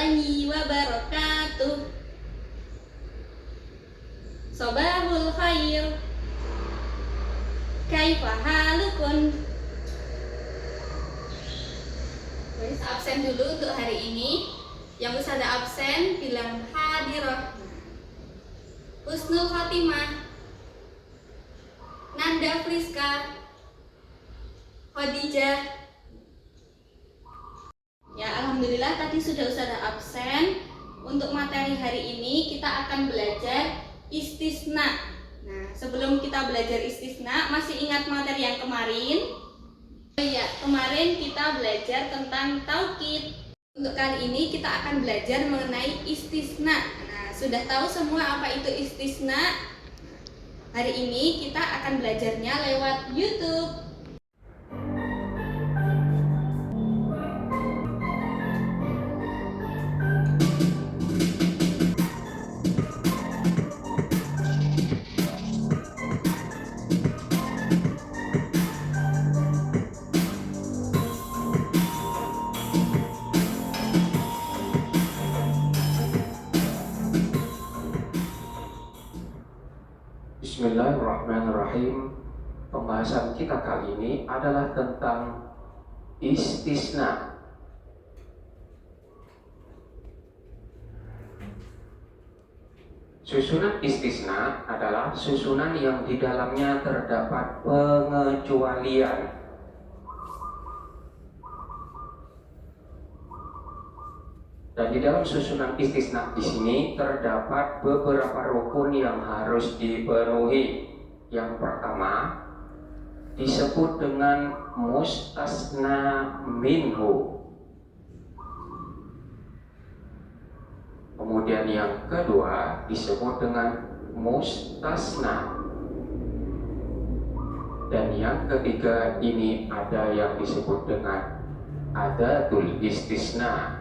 warahmatullahi wabarakatuh. Sobahul khair. Kaifa halukun? Absen dulu untuk hari ini. Yang sudah absen bilang hadirah. Husnul Khotimah, Nanda Friska, Khadijah. Ya, alhamdulillah tadi sudah absen. Untuk materi hari ini kita akan belajar istisna. Nah, sebelum kita belajar istisna, masih ingat materi yang kemarin? Oh iya, kemarin kita belajar tentang taukid. Untuk kali ini kita akan belajar mengenai istisna. Nah, sudah tahu semua apa itu istisna? Hari ini kita akan belajarnya lewat YouTube. Bismillahirrahmanirrahim. Pembahasan kita kali ini adalah tentang istisna. Susunan istisna adalah susunan yang di dalamnya terdapat pengecualian. Dan di dalam susunan istisna di sini terdapat beberapa rukun yang harus dipenuhi. Yang pertama disebut dengan mustasna minhu. Kemudian yang kedua disebut dengan mustasna. Dan yang ketiga ini ada yang disebut dengan adatul istisna.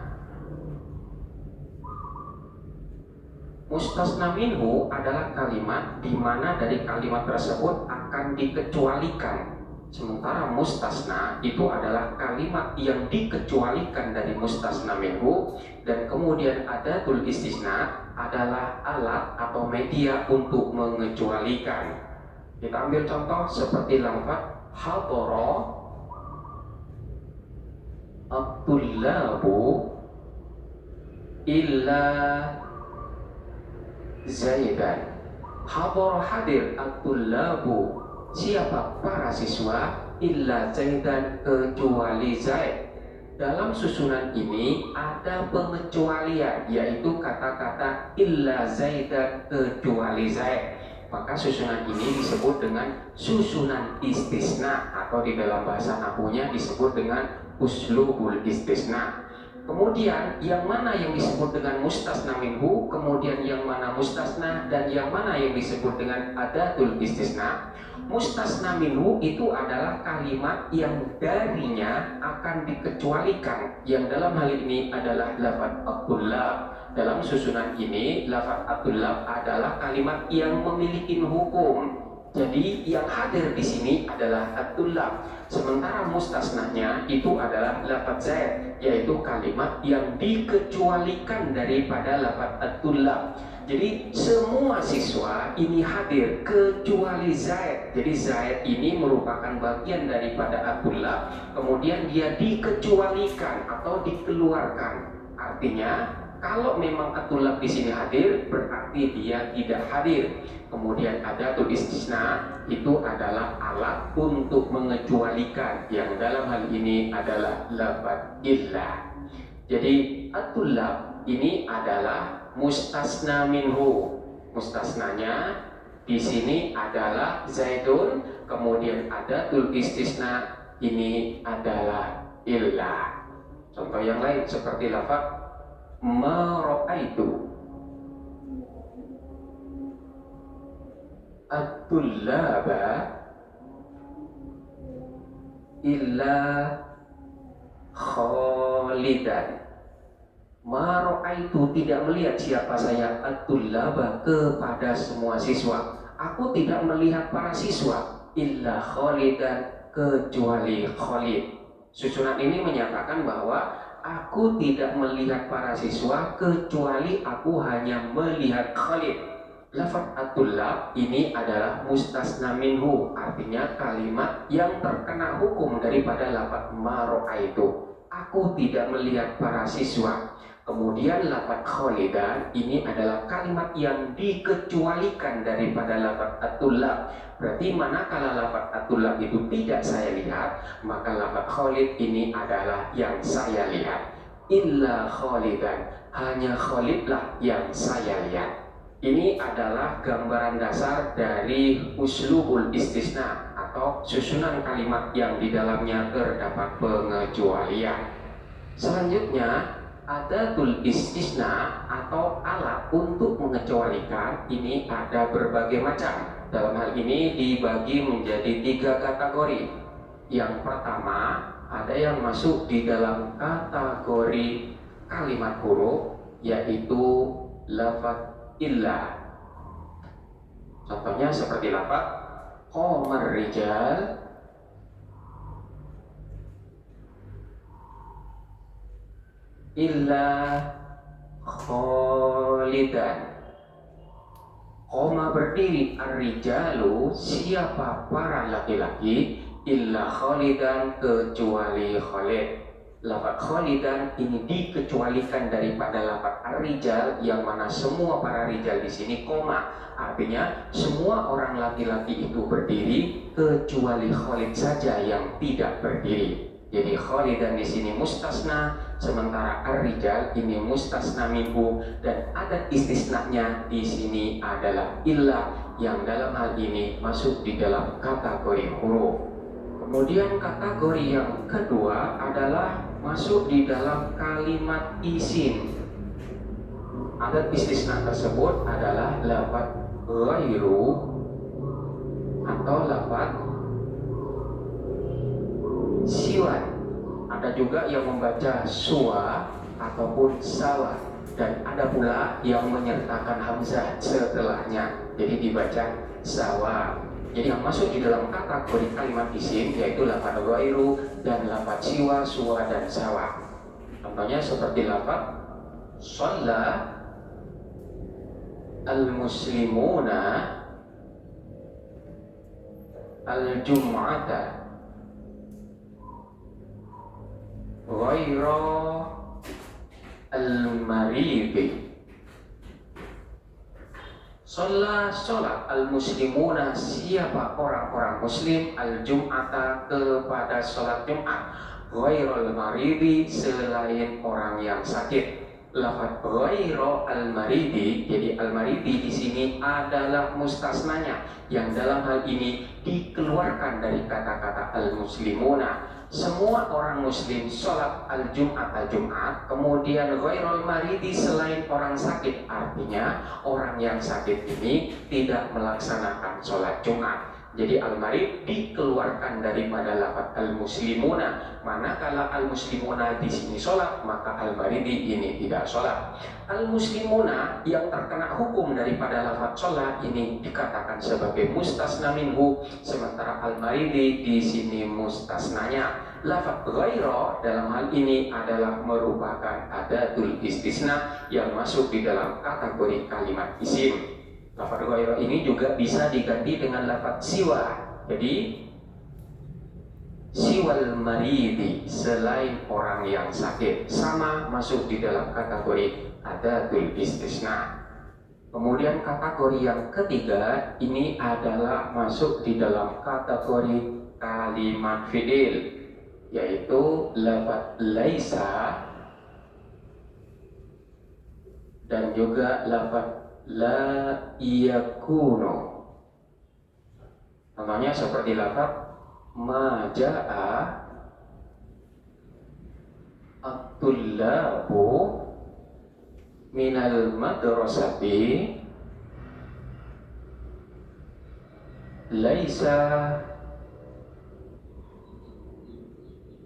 Mustasna minhu adalah kalimat di mana dari kalimat tersebut akan dikecualikan. Sementara mustasna itu adalah kalimat yang dikecualikan dari mustasna minhu. Dan kemudian adatul istisna adalah alat atau media untuk mengecualikan. Kita ambil contoh seperti lafaz hadara at-tullabu illa Zaidan. Hadara hadir at-tullabu, siapa para siswa, illa Zaidan, kecuali Zaid. Dalam susunan ini ada pengecualian, yaitu kata-kata illa Zaidan, kecuali Zaid. Maka susunan ini disebut dengan susunan istisna, atau di dalam bahasa nahwunya disebut dengan uslubul istisna. Kemudian yang mana yang disebut dengan mustasna minhu, kemudian yang mana mustasna, dan yang mana yang disebut dengan adatul istisna. Mustasna minhu itu adalah kalimat yang darinya akan dikecualikan, yang dalam hal ini adalah lafaz at-tullab. Dalam susunan ini lafaz at-tullab adalah kalimat yang memiliki hukum. Jadi yang hadir di sini adalah at-tullab. Sementara mustasnanya itu adalah lafaz Zaid, yaitu kalimat yang dikecualikan daripada lafaz at-tullab. Jadi semua siswa ini hadir kecuali Zaid. Jadi Zaid ini merupakan bagian daripada at-tullab, kemudian dia dikecualikan atau dikeluarkan. Artinya kalau memang at-tullab di sini hadir, berarti dia tidak hadir. Kemudian adatul istisna itu adalah alat untuk mengecualikan, yang dalam hal ini adalah lafaz illa. Jadi at-tullab ini adalah mustasna minhu. Mustasnanya di sini adalah Zaidun, kemudian adatul istisna ini adalah illa. Contoh yang lain seperti lafaz mara'aitu at-tullaba illa khalidan. Mara'aitu, tidak melihat siapa saya, at-tullaba, kepada semua siswa. Aku tidak melihat para siswa, illa khalidan, kecuali Khalid. Susunan ini menyatakan bahwa aku tidak melihat para siswa kecuali aku hanya melihat Khalid. Lafaz at-tullab ini adalah mustasna minhu, artinya kalimat yang terkena hukum daripada lafaz ma ra'aitu. Aku tidak melihat para siswa. Kemudian lafaz khalidan ini adalah kalimat yang dikecualikan daripada lafaz at-tullab. Berarti manakala lafaz at-tullab itu tidak saya lihat, maka lafaz khalid ini adalah yang saya lihat. Illa khalidan, hanya Khalidlah yang saya lihat. Ini adalah gambaran dasar dari uslubul istisna atau susunan kalimat yang di dalamnya terdapat pengecualian. Selanjutnya, adatul istisna atau alat untuk mengecualikan ini ada berbagai macam. Dalam hal ini dibagi menjadi 3 kategori. Yang pertama, ada yang masuk di dalam kategori kalimat huruf, yaitu lafaz illa. Contohnya seperti lafaz qamar rijal illa khalidan. Qama berdiri, ar-rijalu siapa para laki-laki, illa khalidan kecuali Khalid. Lafaz khalidan ini dikecualikan daripada lafaz ar-rijal yang mana semua para rijal di sini koma, artinya semua orang laki-laki itu berdiri kecuali Khalid saja yang tidak berdiri. Jadi khalidan di sini mustasna, sementara ar-rijal ini mustasna minhu, dan adat istisnanya di sini adalah illa yang dalam hal ini masuk di dalam kategori huruf. Kemudian kategori yang kedua adalah masuk di dalam kalimat isim. Adat istisna tersebut adalah lafaz ghairu atau lafaz siwan. Ada juga yang membaca suwa ataupun sawa, dan ada pula yang menyertakan hamzah setelahnya, jadi dibaca sawa. Jadi yang masuk di dalam kategori kalimat isim yaitu lafaz ghairu dan lafaz siwa, suwa dan sawa. Contohnya seperti lafaz shalla al-muslimuna al-jum'ata ghairu al-maridi. Sholat al-muslimuna siapa orang-orang muslim al-jum'ata kepada sholat Jumat, ghairul maridi selain orang yang sakit. Lafaz ghairu al-maridi, jadi al-maridi di sini adalah mustasnanya yang dalam hal ini dikeluarkan dari kata-kata al-muslimuna. Semua orang muslim sholat al-Jumat, kemudian ghairul maridi selain orang sakit, artinya orang yang sakit ini tidak melaksanakan sholat Jumat. Jadi al-marid dikeluarkan daripada lafaz al-muslimuna. Manakala al-muslimuna di sini sholat, maka al-maridi ini tidak sholat. Al-muslimuna yang terkena hukum daripada lafaz sholat ini dikatakan sebagai mustasna minhu, sementara al-maridi di sini mustasnanya. Lafaz ghairu dalam hal ini adalah merupakan adatul istisna yang masuk di dalam kategori kalimat isim. Lafaz ghairu ini juga bisa diganti dengan lafaz siwa. Jadi siwal maridi selain orang yang sakit, sama masuk di dalam kategori adatul istisna. Kemudian kategori yang ketiga ini adalah masuk di dalam kategori kalimat fi'il, yaitu lafaz laisa dan juga lafaz la yakunu. Contohnya seperti lafaz maja'a at-tullabu minal madrasati laisa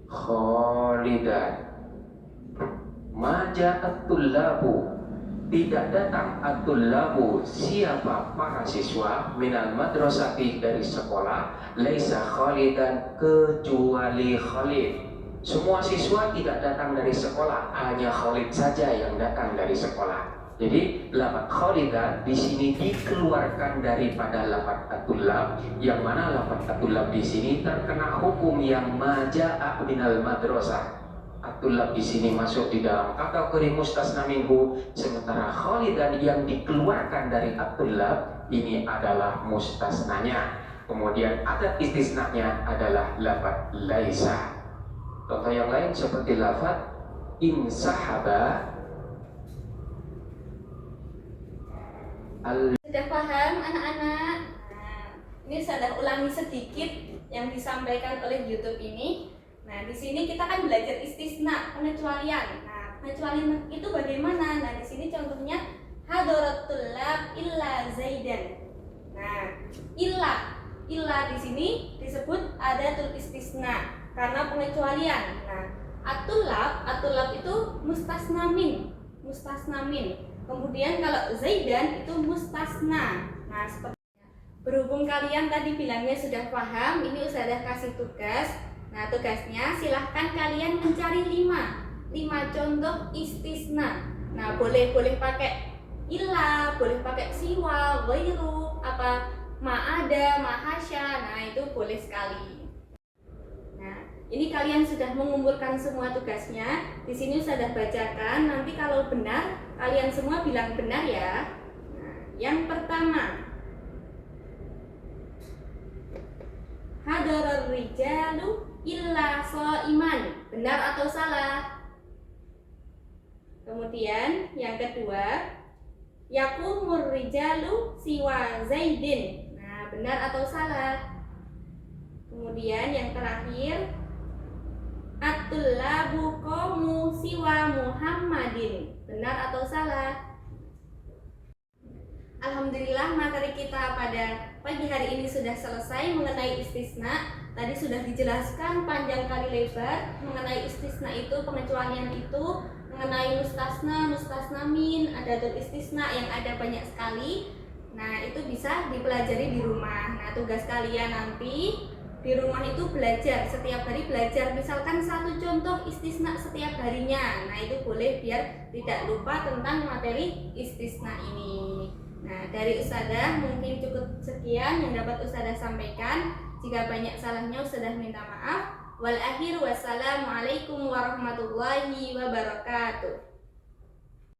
khalidan. Maja'at tullabu, tidak datang at-tullabu siapa para siswa, minal madrasati dari sekolah, laisa khalidan kecuali Khalid. Semua siswa tidak datang dari sekolah, hanya Khalid saja yang datang dari sekolah. Jadi lafaz Khalidan di sini dikeluarkan daripada lafaz at-tullab, yang mana lafaz at-tullab di sini terkena hukum yang majaa minal madrasah. At-tullab di sini masuk di dalam kategori mustasna minhu, sementara Khalidan yang dikeluarkan dari at-tullab ini adalah mustasnanya. Kemudian adat istisnanya adalah lafaz laisa. Contoh yang lain seperti lafaz insahaba Sudah paham anak-anak? Nah, ini saya ulangi sedikit yang disampaikan oleh YouTube ini. Nah, di sini kita kan belajar istisna, pengecualian. Nah, pengecualian itu bagaimana? Nah, di sini contohnya hadaratul lab illa zaidan. Nah, illa di sini disebut adatul istisna karena pengecualian. Nah, atulab itu mustasna min. Kemudian kalau zaidan itu mustasna. Nah, seperti berhubung kalian tadi bilangnya sudah paham, ini Ustazah kasih tugas. Nah, tugasnya silahkan kalian mencari 5 contoh istisna. Nah, boleh pakai illa, boleh pakai siwa, ghairu, apa ma'ada, mahasya. Nah, itu boleh sekali. Nah, ini kalian sudah mengumpulkan semua tugasnya. Di sini sudah bacakan. Nanti kalau benar, kalian semua bilang benar ya. Nah, yang pertama, hadarar rijalu illa shaiman. Benar atau salah? Kemudian yang kedua, yaqumur rijalu siwa zaidin. Nah, benar atau salah? Kemudian yang terakhir, at-tullabu qamu siwa Muhammadin. Benar atau salah? Alhamdulillah, materi kita pada pagi hari ini sudah selesai mengenai istisna. Tadi sudah dijelaskan panjang kali lebar mengenai istisna itu, pengecualian itu, mengenai mustasna min, adatul istisna yang ada banyak sekali. Nah, itu bisa dipelajari di rumah. Nah, tugas kalian nanti di rumah itu belajar, setiap hari belajar misalkan 1 contoh istisna setiap harinya. Nah, itu boleh biar tidak lupa tentang materi istisna ini. Nah, dari Ustazah mungkin cukup sekian yang dapat Ustazah sampaikan. Jika banyak salahnya Ustazah minta maaf. Wal akhir wassalamualaikum warahmatullahi wabarakatuh.